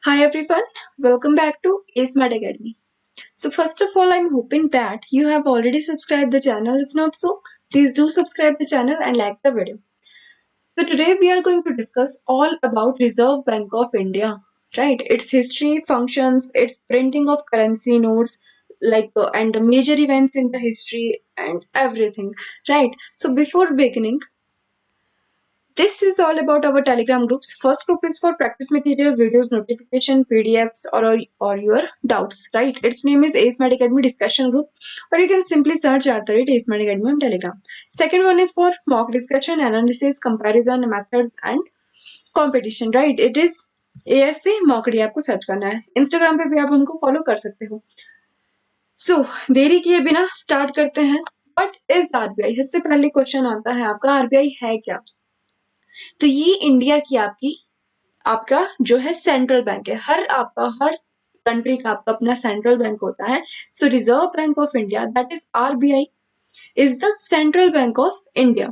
Hi everyone, welcome back to ASmart Academy. So first of all, I'm hoping that you have already subscribed the channel. If not so, please do subscribe the channel and like the video. So today we are going to discuss all about Reserve Bank of India, right? Its history, functions, its printing of currency notes, and the major events in the history and everything, right? So before beginning, this is all about our Telegram groups. First group is for practice material, videos, notification, PDFs, or your doubts, right? Its name is ASMAT Academy Discussion Group, or you can simply search at the rate ASMAT Academy on Telegram. Second one is for mock discussion, analysis, comparison, methods, and competition, right? It is ASA मॉकडी आपको search करना है. Instagram पे भी आप हमको follow कर सकते हो. सो देरी किए बिना स्टार्ट करते हैं. What is RBI? सबसे पहले क्वेश्चन आता है आपका, आरबीआई है क्या? तो ये इंडिया की आपका जो है सेंट्रल बैंक है. हर कंट्री का आपका अपना सेंट्रल बैंक होता है. So reserve bank of India, that is RBI, is the central bank of India.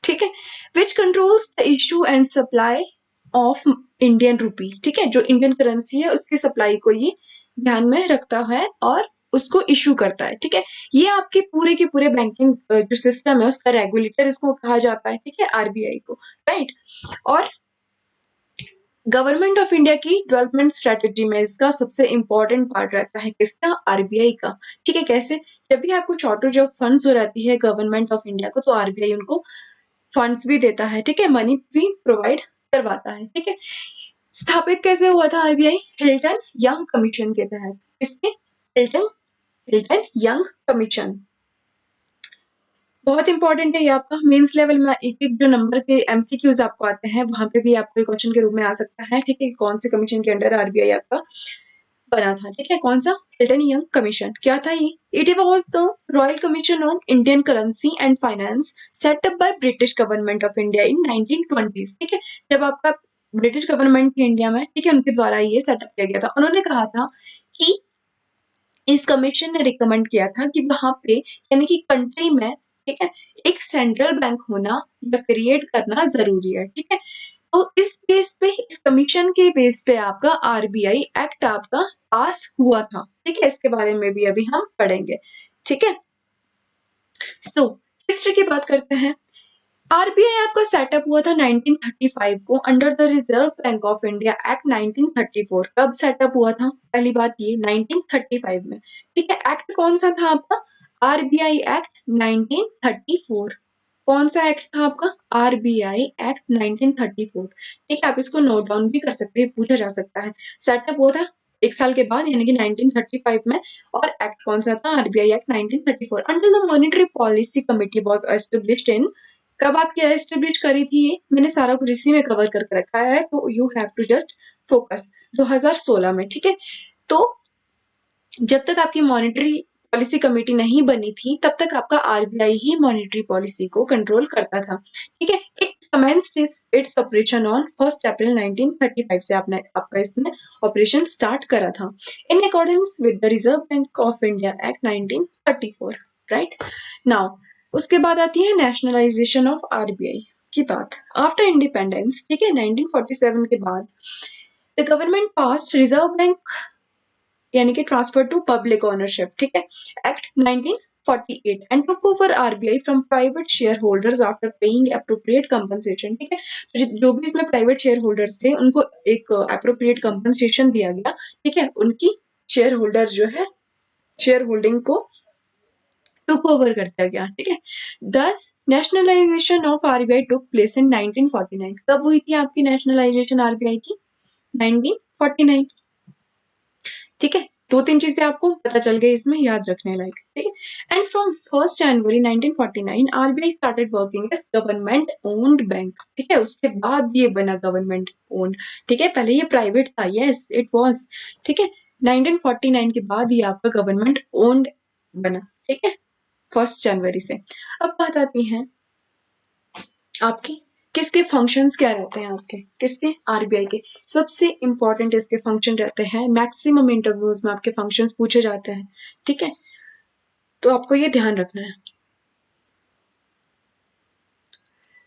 ठीक है, which controls the issue and supply of Indian rupee. ठीक है, जो इंडियन करेंसी है उसकी सप्लाई को ये ध्यान में रखता है और उसको इशू करता है. ठीक है, ये आपके पूरे के पूरे बैंकिंग जो सिस्टम है उसका रेगुलेटर इसको कहा जाता है. ठीक है, आरबीआई को, राइट. और गवर्नमेंट ऑफ इंडिया की डेवलपमेंट स्ट्रेटेजी में इसका सबसे इंपॉर्टेंट पार्ट रहता है किसका? आरबीआई का. ठीक है, कैसे? जब भी आपको शॉर्टेज ऑफ फंड्स हो रहती है गवर्नमेंट ऑफ इंडिया को, तो आरबीआई उनको फंड्स भी देता है. ठीक है, मनी भी प्रोवाइड करवाता है. ठीक है, स्थापित कैसे हुआ था आरबीआई? हिल्टन यंग कमीशन के तहत. किसके? Hilton young commission. बहुत इंपॉर्टेंट है ये आपका. मेंस लेवल में एक एक जो नंबर के एमसीक्यूज आपको आते हैं वहां पे भी आपको क्वेश्चन के रूप में आ सकता है. ठीक है, कौन से कमीशन के अंडर आरबीआई आपका बना था? ठीक है, कौन सा? Hilton young commission. क्या था ये? It was the royal commission on Indian currency and finance set up by British government of India in 1920s. ठीक है, जब आपका ब्रिटिश गवर्नमेंट थी इंडिया में, ठीक है, उनके द्वारा ये सेटअप किया गया था. उन्होंने कहा था कि इस कमीशन ने रिकमेंड किया था कि वहां पे यानी कि कंट्री में, ठीक है, एक सेंट्रल बैंक होना या क्रिएट करना जरूरी है. ठीक है, तो इस बेस पे, इस कमीशन के बेस पे आपका आरबीआई एक्ट आपका पास हुआ था. ठीक है, इसके बारे में भी अभी हम पढ़ेंगे. ठीक है, सो हिस्ट्री की बात करते हैं. आरबीआई आपका सेटअप हुआ था 1935 को under the reserve bank of India act 1934. कब सेटअप हुआ था? पहली बात ये 1935 में. ठीक है, एक्ट कौन सा था आपका? RBI act 1934. कौन सा एक्ट था आपका? RBI act 1934. ठीक है, आप इसको नोट डाउन भी कर सकते हैं, पूछा जा सकता है. सेटअप हुआ था एक साल के बाद यानी कि 1935 में. और एक्ट कौन सा था? RBI act 1934. Under the monetary policy committee was established in. कब आपकी एस्टेब्लिश करी थी ये? मैंने सारा कुछ इसी में कवर करके रखा है, तो you have to just focus. 2016 में. ठीक है, तो जब तक आपकी मॉनेटरी पॉलिसी कमेटी नहीं बनी थी तब तक आपका आरबीआई ही मॉनेटरी पॉलिसी को कंट्रोल करता था. ठीक है, it commenced its operation on 1st April 1935 से आपका इसमें ऑपरेशन स्टार्ट करा था in accordance with the reserve bank of India act 1934. Right now उसके बाद आती है नेशनलाइजेशन ऑफ आरबीआई की बात. आफ्टर इंडिपेंडेंस, ठीक है, 1947 के बाद the government pass reserve bank यानी कि ट्रांसफर टू पब्लिक ओनरशिप. ठीक है, act 1948 and took over RBI from private share holders after paying appropriate compensation. ठीक है, तो जो भी इसमें प्राइवेट शेयर होल्डर्स थे उनको एक एप्रोप्रिएट कंपनसेशन दिया गया. ठीक है, उनकी शेयर होल्डर जो है शेयर होल्डिंग को टुक ओवर कर दिया गया. ठीक है, दस nationalisation of RBI took place in 1949. कब हुई थी आपकी नेशनलाइजेशन आरबीआई की? 1949. ठीक है, दो तीन चीजें आपको पता चल गई इसमें, याद रखने लायक. ठीक है, and from 1st January 1949 RBI started working as government owned bank. ठीक है, उसके बाद ये बना गवर्नमेंट ओन्ड. ठीक है, पहले ये प्राइवेट था. Yes it was. ठीक है, 1949 के बाद ये आपका गवर्नमेंट ओन्ड बना. ठीक है, 1st जनवरी से. अब बात आती है आपकी किसके फंक्शंस क्या रहते हैं आपके? किसके? आरबीआई के. सबसे इंपॉर्टेंट इसके फंक्शन रहते हैं. मैक्सिमम इंटरव्यूज में आपके फंक्शंस पूछे जाते हैं. ठीक है, तो आपको ये ध्यान रखना है.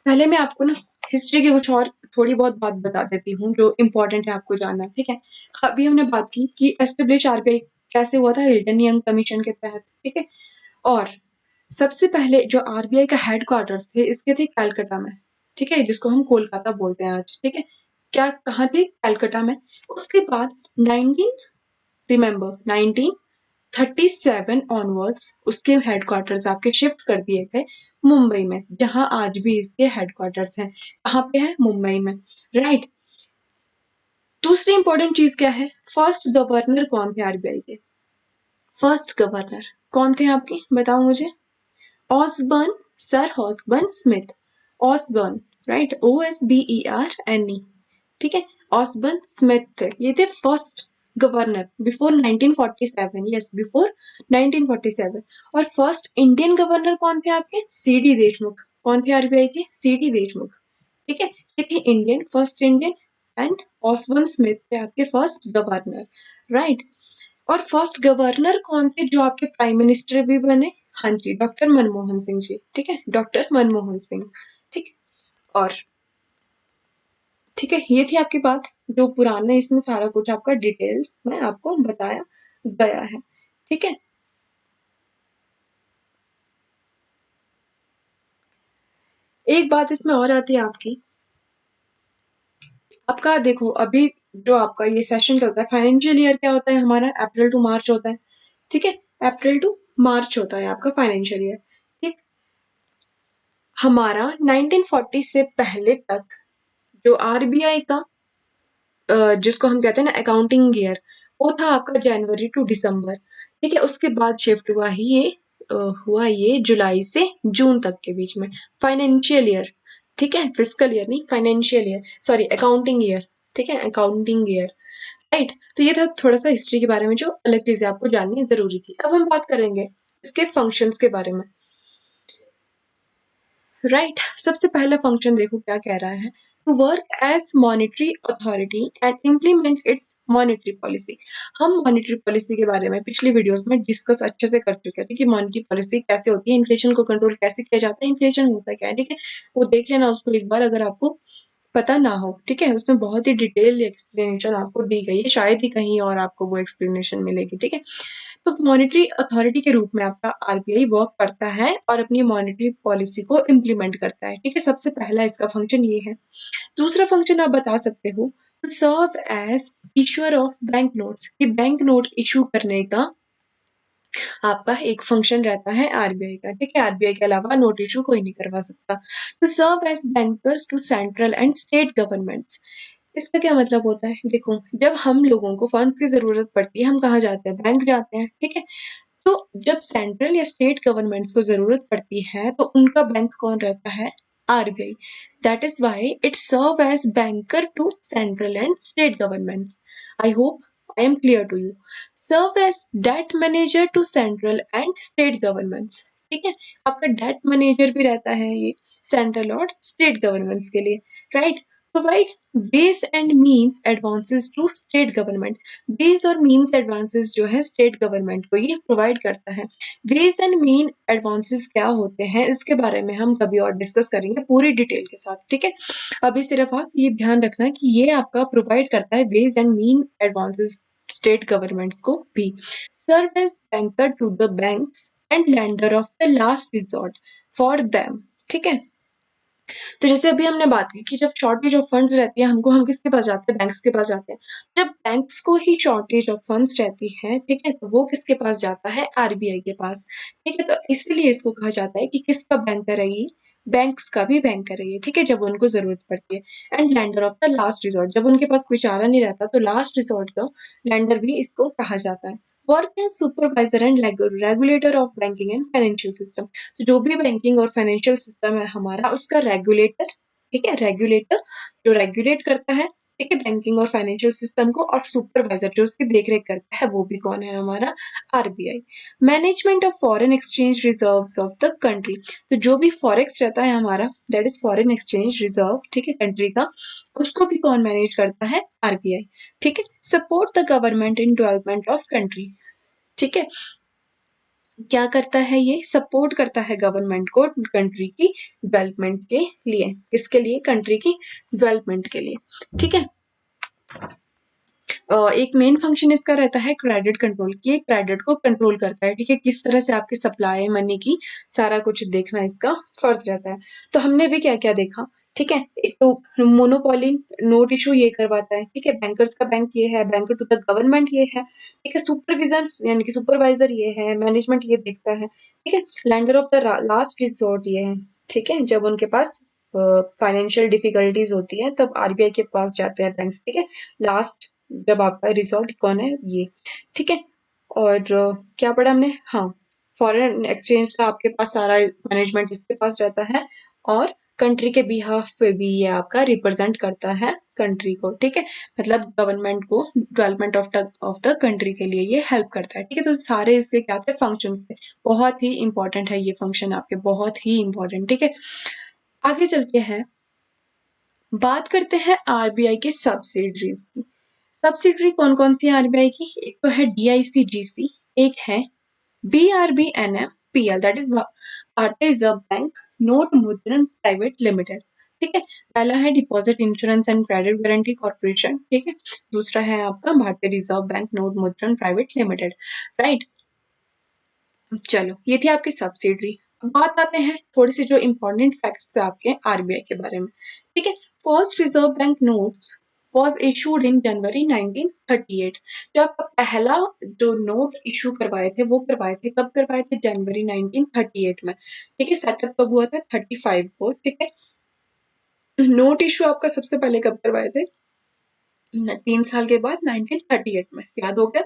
पहले मैं आपको ना हिस्ट्री के कुछ और थोड़ी बहुत बात बता देती हूँ जो इम्पोर्टेंट है आपको जानना, ठीक है। अभी हमने बात की कि एस्टेब्लिश आरबीआई कैसे हुआ था, हिल्टन यंग कमीशन के तहत, ठीक है। और सबसे पहले जो आरबीआई का हेडक्वार्टर्स थे इसके थे कलकत्ता में, ठीक है, जिसको हम कोलकाता बोलते हैं आज, ठीक है। क्या कहाँ थे? कलकत्ता में। उसके बाद 1937 ऑनवर्ड्स उसके हेडक्वार्टर्स आपके शिफ्ट कर दिए गए मुंबई में, जहां आज भी इसके हेडक्वार्टर्स हैं। कहाँ पे है? मुंबई में, राइट। दूसरी इंपॉर्टेंट चीज क्या है? फर्स्ट गवर्नर कौन थे आरबीआई के? फर्स्ट गवर्नर कौन थे आपके, बताओ मुझे। Osborne, sir Osborne Smith, Osborne, right, OSBERNE, ठीक है। ऑसबर्न स्मिथ थे, ये थे first governor before 1947, yes before 1947। और फर्स्ट इंडियन गवर्नर कौन थे आपके? सीडी देशमुख। कौन थे आरबीआई के? सीडी देशमुख, ठीक है। ये थे Indian, first Indian, and Osborne Smith थे आपके फर्स्ट गवर्नर, राइट। और फर्स्ट गवर्नर कौन थे जो आपके प्राइम मिनिस्टर भी बने? हाँ जी, डॉक्टर मनमोहन सिंह जी, ठीक है, डॉक्टर मनमोहन सिंह, ठीक। और ठीक है, ये थी आपकी बात, जो पुराना इसमें सारा कुछ आपका डिटेल में आपको बताया गया है, ठीक है। एक बात इसमें और आती है आपकी, आपका देखो अभी जो आपका ये सेशन चलता है, फाइनेंशियल ईयर क्या होता है हमारा? अप्रैल टू मार्च होता है, ठीक है। अप्रैल टू मार्च होता है आपका फाइनेंशियल ईयर, ठीक। हमारा 1940 से पहले तक जो आरबीआई का जिसको हम कहते हैं ना अकाउंटिंग ईयर, वो था आपका जनवरी टू दिसंबर, ठीक है। उसके बाद शिफ्ट हुआ ये जुलाई से जून तक के बीच में फाइनेंशियल ईयर, ठीक है, फिजिकल ईयर नहीं, financial year, sorry accounting year, ठीक है, अकाउंटिंग ईयर, राइट। तो ये था थोड़ा सा हिस्ट्री के बारे में जो अलग चीजें आपको जाननी जरूरी थी। अब हम बात करेंगे इसके फंक्शंस के बारे में, राइट। सबसे पहला फंक्शन देखो क्या कह रहा है, to work as monetary authority and implement its monetary policy. हम मॉनेटरी पॉलिसी के बारे में पिछली वीडियोस में डिस्कस अच्छे से कर चुके हैं, ठीक है। मॉनेटरी पॉलिसी कैसे होती है, इन्फ्लेशन को कंट्रोल कैसे किया जाता है, इन्फ्लेशन होता क्या है, ठीक है। वो देख लेना उसको एक बार अगर आपको पता ना हो, ठीक है। उसमें बहुत ही डिटेल एक्सप्लेनेशन आपको दी गई है, शायद ही कहीं और आपको वो एक्सप्लेनेशन मिलेगी, ठीक है। तो मॉनेटरी अथॉरिटी के रूप में आपका आरबीआई वर्क करता है और अपनी मॉनेटरी पॉलिसी को इम्प्लीमेंट करता है, ठीक है। सबसे पहला इसका फंक्शन ये है। दूसरा फंक्शन आप बता सकते हो, to serve as issuer of bank notes, कि बैंक नोट इशू करने का आपका एक फंक्शन रहता है आरबीआई का, ठीक है। आरबीआई के अलावा नोट इशू कोई नहीं करवा सकता। To serve as bankers to central and state governments, इसका क्या मतलब होता है? देखो, जब हम लोगों को फंड की जरूरत पड़ती है, हम कहाँ जाते हैं? बैंक जाते हैं, ठीक है। तो जब सेंट्रल या स्टेट गवर्नमेंट्स को जरूरत पड़ती है तो उनका बैंक कौन रहता है? RBI. That is why it serve as banker to central and state governments. I hope I am clear to you. Serve as debt manager to central and state governments, ठीक है। आपका डेट मैनेजर भी रहता है ये central और state governments के लिए, right. Provide ways and means advances to state government, ways और मीन्स एडवांसेस जो है स्टेट गवर्नमेंट को ये प्रोवाइड करता है। बेस एंड मीन एडवांसेस क्या होते हैं इसके बारे में हम कभी और डिस्कस करेंगे पूरी डिटेल के साथ, ठीक है। अभी सिर्फ आप ये ध्यान रखना कि ये आपका प्रोवाइड करता है ways and mean advances state governments को भी। Serve as banker to the banks and lender of the last resort for them, ठीक है। तो जैसे अभी हमने बात की कि जब शॉर्टेज ऑफ फंड्स रहती है हमको, हम किसके पास जाते हैं? बैंक्स के पास जाते हैं। जब बैंक्स को ही शॉर्टेज ऑफ फंड्स रहती है, ठीक है, तो वो किसके पास जाता है? आरबीआई के पास, ठीक है। तो इसलिए इसको कहा जाता है कि किसका बैंकर है ये? बैंक्स का भी बैंकर है ये, ठीक है, जब उनको जरूरत पड़ती है। And lender of the last resort, जब उनके पास कोई चारा नहीं रहता तो लास्ट रिसोर्ट का लैंडर भी इसको कहा जाता है। Work as supervisor and regulator of banking and financial system, तो जो भी बैंकिंग और फाइनेंशियल सिस्टम है हमारा, उसका रेगुलेटर, ठीक है, रेगुलेटर जो रेगुलेट करता है, ठीक है, बैंकिंग और फाइनेंशियल सिस्टम को, और सुपरवाइजर जो उसकी देखरेख करता है वो भी कौन है? हमारा RBI. Management of foreign exchange reserves of the country, तो जो भी फॉरेक्स रहता है हमारा, that is foreign exchange reserve, ठीक है, कंट्री का, उसको भी कौन मैनेज करता है? आरबीआई, ठीक है। Support the government in development of country, ठीक है। क्या करता है, ये सपोर्ट करता है गवर्नमेंट को कंट्री की डेवलपमेंट के लिए। किसके लिए? कंट्री की डेवलपमेंट के लिए। ठीक है। एक मेन फंक्शन इसका रहता है क्रेडिट कंट्रोल, कि क्रेडिट को कंट्रोल करता है। ठीक है, किस तरह से आपकी सप्लाई मनी की सारा कुछ देखना इसका फर्ज रहता है। तो हमने भी क्या क्या देखा। ठीक है, एक तो मोनोपोली नोट इशू ये करवाता है। ठीक है, बैंकर्स का बैंक ये है, बैंकर टू द गवर्नमेंट ये है। ठीक है, सुपरविजन यानी कि सुपरवाइजर ये है, मैनेजमेंट ये देखता है। ठीक है, lander of the last resort ये है। ठीक है, जब उनके पास फाइनेंशियल डिफिकल्टीज होती है तब आरबीआई के पास जाते हैं बैंक्स। ठीक है, लास्ट जब आपका रिसोर्ट कौन है, ये। ठीक है, और क्या पढ़ा हमने, हाँ, फॉरेन एक्सचेंज का आपके पास सारा मैनेजमेंट इसके पास रहता है, और कंट्री के बिहाफ पे भी ये आपका रिप्रेजेंट करता है कंट्री को। ठीक है, मतलब गवर्नमेंट को डेवलपमेंट ऑफ द कंट्री के लिए ये हेल्प करता है। ठीक है, तो सारे इसके क्या थे, फंक्शंस थे। बहुत ही इंपॉर्टेंट है ये फंक्शन आपके, बहुत ही इंपॉर्टेंट। ठीक है, आगे चलते हैं, बात करते हैं आरबीआई की सब्सिडरीज की। सब्सिडरी कौन कौन सी है आरबीआई की? एक तो है डीआईसीजीसी, एक है बीआरबीएनएम पीएल, दैट इज भारतीय रिजर्व बैंक नोट मुद्रण प्राइवेट लिमिटेड। ठीक है, पहला है deposit insurance and credit guarantee corporation. ठीक है, दूसरा है आपका भारतीय रिजर्व बैंक नोट मुद्रण प्राइवेट लिमिटेड। राइट, चलो ये थी आपकी सब्सिडरी। अब बात आते हैं थोड़ी सी जो इंपॉर्टेंट फैक्ट्स है आपके आरबीआई के बारे में। ठीक है, first reserve bank notes was issued in January 1938। जो आपका पहला जो नोट इशू करवाए थे वो करवाए थे कब? करवाए थे जनवरी 1938 में। ठीक है, सेटअप कब हुआ था? 35 को। ठीक है, नोट इशू आपका सबसे पहले कब करवाए थे? 3 साल के बाद 1938 में। याद हो गया?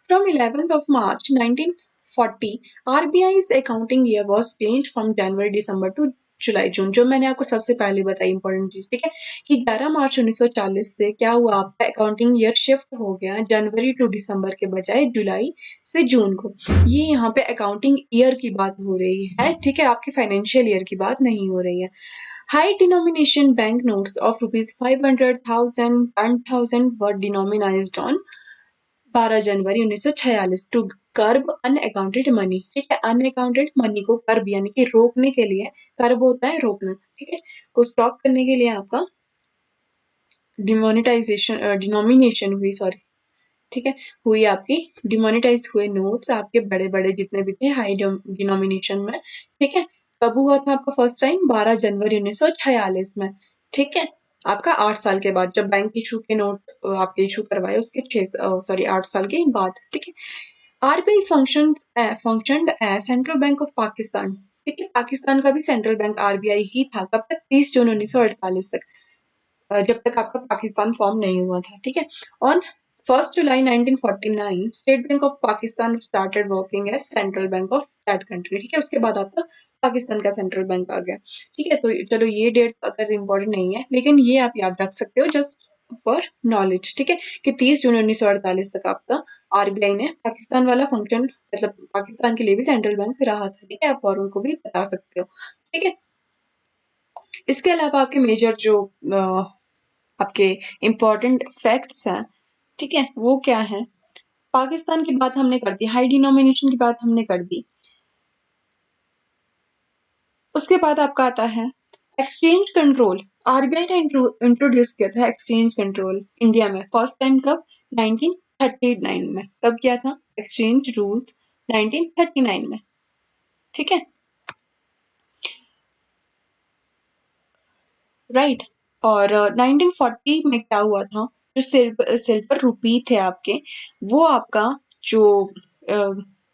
From 11th of March 1940 RBI's accounting year was changed from January December to जुलाई जून। जो मैंने आपको सबसे पहले बताई इंपॉर्टेंट चीज। ठीक है, कि 11 मार्च 1940 से क्या हुआ, आपका अकाउंटिंग ईयर शिफ्ट हो गया जनवरी टू दिसंबर के बजाय जुलाई से जून को। ये यहाँ पे अकाउंटिंग ईयर की बात हो रही है। ठीक है, आपकी फाइनेंशियल ईयर की बात नहीं हो रही है। High denomination banknotes of rupees 500,000, 10,000 were denominated on 12 January 1946 to curb unaccounted money. ठीक है, अनअकाउंटेड मनी को कर्ब यानी कि रोकने के लिए, कर्ब होता है रोकना। ठीक है, को स्टॉप करने के लिए आपका डिनोमिनेशन हुई, सॉरी। ठीक है, हुई आपकी, डिमोनेटाइज हुए नोट्स आपके बड़े बड़े जितने भी थे हाई डिनोमिनेशन में। ठीक है, कब हुआ था आपका फर्स्ट टाइम? 12 जनवरी 1946 में। ठीक है, आपका 8 साल के बाद, जब बैंक इशू के नोट आपके इशू करवाए उसके 8 साल के बाद। ठीक है, RBI functioned as central bank of Pakistan. ठीक है, पाकिस्तान का भी सेंट्रल बैंक आरबीआई ही था। कब तक? 30 जून 1948 तक, जब तक आपका पाकिस्तान फॉर्म नहीं हुआ था। ठीक है, on 1 July 1949 State Bank of Pakistan started working as central bank of that country. ठीक है, उसके बाद आपका पाकिस्तान का सेंट्रल बैंक आ गया। ठीक है, तो चलो ये डेट अगर इम्पोर्टेंट नहीं है, लेकिन ये आप याद रख सकते हो जस्ट फॉर नॉलेज। ठीक है, कि 30 जून 1948 तक आपका आरबीआई ने पाकिस्तान वाला फंक्शन, मतलब पाकिस्तान के लिए भी सेंट्रल बैंक रहा था। ठीक है, आप और उनको भी बता सकते हो। ठीक है, इसके अलावा आपके मेजर जो आपके इम्पोर्टेंट फैक्ट्स हैं, ठीक है, वो क्या है? पाकिस्तान की बात हमने कर दी, हाई डिनोमिनेशन की बात हमने कर दी। उसके बाद आपका आता है एक्सचेंज कंट्रोल। आरबीआई ने इंट्रोड्यूस किया था एक्सचेंज कंट्रोल इंडिया में फर्स्ट टाइम कब? 1939 में। कब किया था एक्सचेंज रूल्स? 1939 में। ठीक है, राइट। और 1940 में क्या हुआ था, जो सिल्वर रुपी थे आपके, वो आपका जो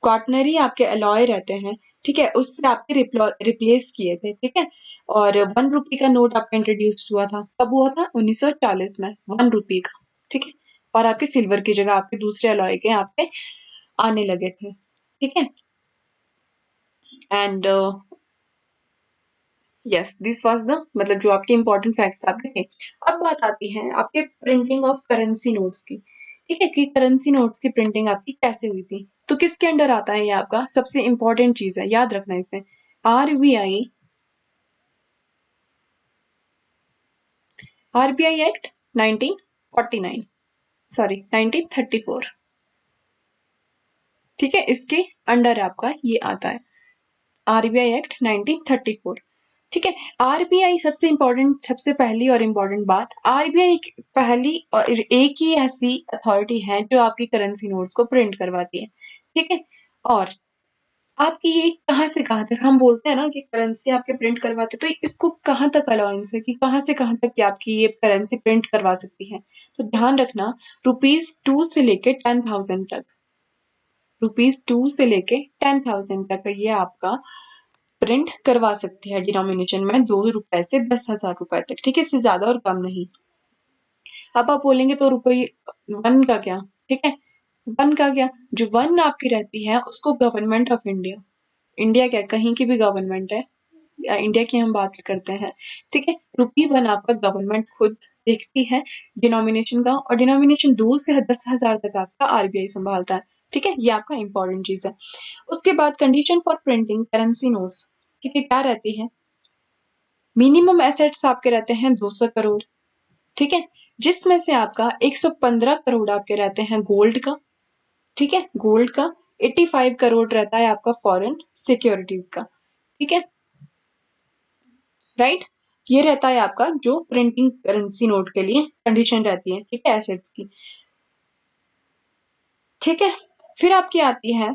क्वार्टनरी आपके अलॉय रहते हैं, ठीक है, उससे आपके रिप्लेस किए थे। ठीक है, और 1 रुपी का नोट आपका इंट्रोड्यूस हुआ था। कब हुआ था? 1940 में, 1 रुपी का। ठीक है, और आपके सिल्वर की जगह आपके दूसरे अलॉय के आपके आने लगे थे। ठीक है, and yes this was the, मतलब जो आपके इंपॉर्टेंट फैक्ट्स आपके थे। अब बात आती है आपके प्रिंटिंग ऑफ करेंसी नोट्स की। ठीक है, कि करेंसी नोट्स की प्रिंटिंग आपकी कैसे हुई थी। तो किसके अंडर आता है ये? आपका सबसे इंपॉर्टेंट चीज है, याद रखना इसे। RBI act 1949, sorry 1934। ठीक है, इसके अंडर आपका ये आता है आरबीआई एक्ट 1934। ठीक है, आरबीआई सबसे इंपॉर्टेंट, सबसे पहली और इम्पोर्टेंट बात, आरबीआई पहली और एक ही ऐसी अथॉरिटी है जो आपकी करेंसी नोट्स को प्रिंट करवाती है। ठीक है, और आपकी ये कहाँ से कहाँ तक, हम बोलते हैं ना कि करेंसी आपके प्रिंट करवाते, तो इसको कहाँ तक अलाउंस है कि कहाँ से कहाँ तक कि आपकी ये करेंसी प्रिंट करवा सकती है। तो ध्यान रखना, ₹2 से लेके 10,000 तक, ₹2 से लेके 10,000 तक ये आपका प्रिंट करवा सकती है डिनोमिनेशन में, ₹2 से 10,000 रुपए तक। ठीक है, इससे ज्यादा और कम नहीं। अब आप बोलेंगे तो रुपये वन का क्या? ठीक है, वन का क्या, जो वन आपकी रहती है उसको गवर्नमेंट ऑफ इंडिया, इंडिया क्या कहीं की भी गवर्नमेंट है, इंडिया की हम बात करते हैं। ठीक है, ₹1 आपका गवर्नमेंट खुद देखती है डिनोमिनेशन का, और डिनोमिनेशन 2 से 10,000 तक आपका आरबीआई संभालता है। ठीक है, ये आपका इंपॉर्टेंट चीज है। उसके बाद condition for printing currency notes, ठीक है, क्या रहती है? मिनिमम एसेट्स आपके रहते हैं 200 करोड़। ठीक है, जिसमें से आपका 115 करोड़ आपके रहते हैं गोल्ड का। ठीक है, गोल्ड का 85 करोड़ रहता है आपका फॉरेन सिक्योरिटीज का। ठीक है, राइट, ये रहता है आपका जो प्रिंटिंग करेंसी नोट के लिए कंडीशन रहती है। ठीक है, एसेट्स की। ठीक है, फिर आपकी आती है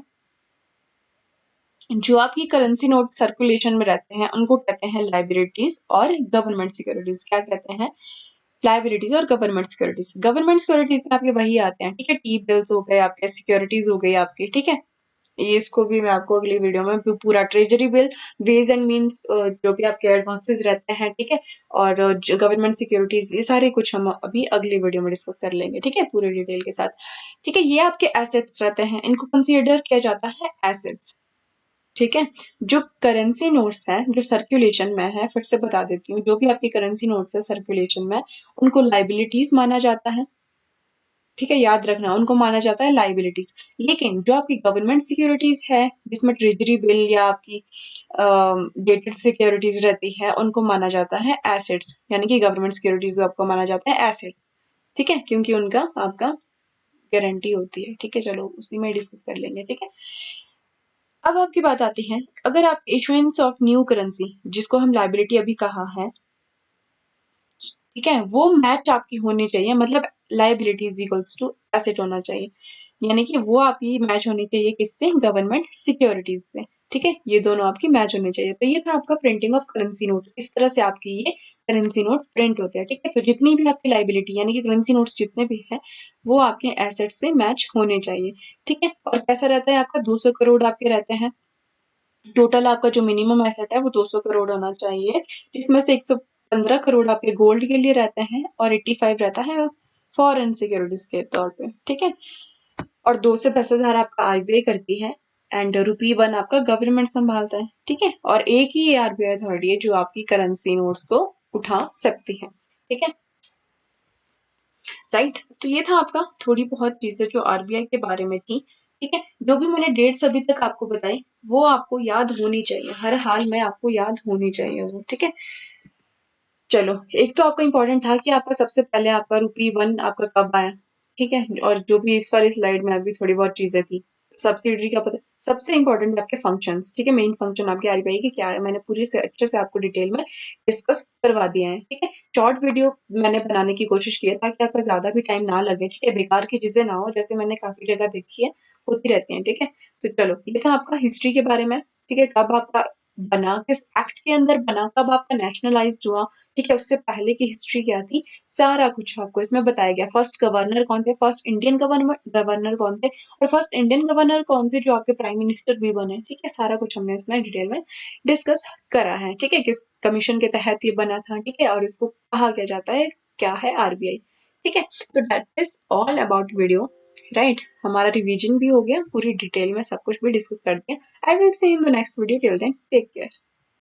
जो आपकी करेंसी नोट सर्कुलेशन में रहते हैं उनको कहते हैं लाइबिलिटीज और गवर्नमेंट सिक्योरिटीज। क्या कहते हैं? लाइबिलिटीज और गवर्नमेंट सिक्योरिटीज। गवर्नमेंट सिक्योरिटीज में आपके वही आते हैं। ठीक है, टी बिल्स हो गए आपके, सिक्योरिटीज हो गई आपकी। ठीक है, ये इसको भी मैं आपको अगली वीडियो में पूरा treasury bill, ways and means, जो भी आपके एडवांसेस रहते हैं। ठीक है, और जो गवर्नमेंट सिक्योरिटीज, ये सारे कुछ हम अभी अगली वीडियो में डिस्कस कर लेंगे। ठीक है, पूरे डिटेल के साथ। ठीक है, ये आपके एसेट्स रहते हैं, इनको कंसीडर किया जाता है एसेट्स। ठीक है, जो करेंसी नोट्स हैं जो सर्कुलेशन में है, फिर से बता देती हूँ, जो भी आपकी करेंसी नोट्स है सर्कुलेशन में, उनको लाइबिलिटीज माना जाता है। ठीक है, याद रखना, उनको माना जाता है लाइबिलिटीज। लेकिन जो आपकी गवर्नमेंट सिक्योरिटीज है, जिसमें ट्रेजरी बिल या आपकी डेटेड सिक्योरिटीज रहती है, उनको माना जाता है एसेट्स, यानी कि गवर्नमेंट सिक्योरिटीज आपको माना जाता है एसेट्स। ठीक है, क्योंकि उनका आपका गारंटी होती है। ठीक है, चलो उसी में डिस्कस कर लेंगे। ठीक है, अब आपकी बात आती है, अगर आप इशुएंस ऑफ न्यू करेंसी, जिसको हम लाइबिलिटी अभी कहा है, ठीक है, वो मैच आपकी होनी चाहिए, मतलब liability is equals to asset होना चाहिए, यानी कि वो आपकी मैच होनी चाहिए किससे? गवर्नमेंट सिक्योरिटीज से। ठीक है, ये दोनों आपकी मैच होने चाहिए। तो ये था आपका प्रिंटिंग ऑफ करेंसी नोट, इस तरह से आपकी ये करेंसी नोट प्रिंट होते हैं। ठीक है, तो जितनी भी आपकी लाइबिलिटी यानी कि करेंसी नोट्स जितने भी है, वो आपके एसेट से मैच होने चाहिए। ठीक है, और कैसा रहता है आपका? 200 करोड़ आपके रहते हैं टोटल। आपका जो मिनिमम एसेट है वो 200 करोड़ होना चाहिए, जिसमें से 115 करोड़ आपके गोल्ड के लिए रहते हैं और 85 रहता है फॉरेन सिक्योरिटीज के तौर पे। ठीक है, और 2 से 10,000 आपका आरबीआई करती है, एंड ₹1 आपका गवर्नमेंट संभालता है। ठीक है, और एक ही आरबीआई अथॉरिटी है जो आपकी करेंसी नोट्स को उठा सकती है। ठीक है, राइट, तो ये था आपका थोड़ी बहुत चीजें जो आरबीआई के बारे में थी। ठीक है, जो भी मैंने डेट्स अभी तक आपको बताई वो आपको याद होनी चाहिए, हर हाल में आपको याद होनी चाहिए वो। ठीक है, चलो, एक तो आपका इंपॉर्टेंट था कि आपका सबसे पहले आपका ₹1 आपका कब आया। ठीक है, और जो भी इस वाली स्लाइड में अभी थोड़ी बहुत चीजें थी, सब्सिडरी का पता, सबसे इंपॉर्टेंट आपके फंक्शंस। ठीक है, मेन फंक्शन आपके आरबीआई के क्या है, मैंने पूरी से अच्छे से आपको डिटेल में डिस्कस करवा दिया है। ठीक है, शॉर्ट वीडियो मैंने बनाने की कोशिश की है ताकि आपका ज्यादा भी टाइम ना लगे। ठीक है, बेकार की चीजें ना हो, जैसे मैंने काफी जगह देखी है, होती रहती है। ठीक है, तो चलो, ये था आपका हिस्ट्री के बारे में। ठीक है, कब आपका बना, किस एक्ट के अंदर बना, कब आपका नेशनलाइज हुआ, ठीक है, उससे पहले की हिस्ट्री क्या थी, सारा कुछ आपको इसमें बताया गया। फर्स्ट गवर्नर कौन थे, फर्स्ट इंडियन गवर्नर कौन थे, और फर्स्ट इंडियन गवर्नर कौन थे जो आपके प्राइम मिनिस्टर भी बने। ठीक है, सारा कुछ हमने इसमें डिटेल में डिस्कस करा है। ठीक है, किस कमीशन के तहत ये बना था। ठीक है, और इसको कहा क्या जाता है, क्या है आरबीआई। ठीक है, तो that is all about video, right. हमारा रिवीजन भी हो गया, पूरी डिटेल में सब कुछ भी डिस्कस कर दिया। I will see in the next video, till then take care.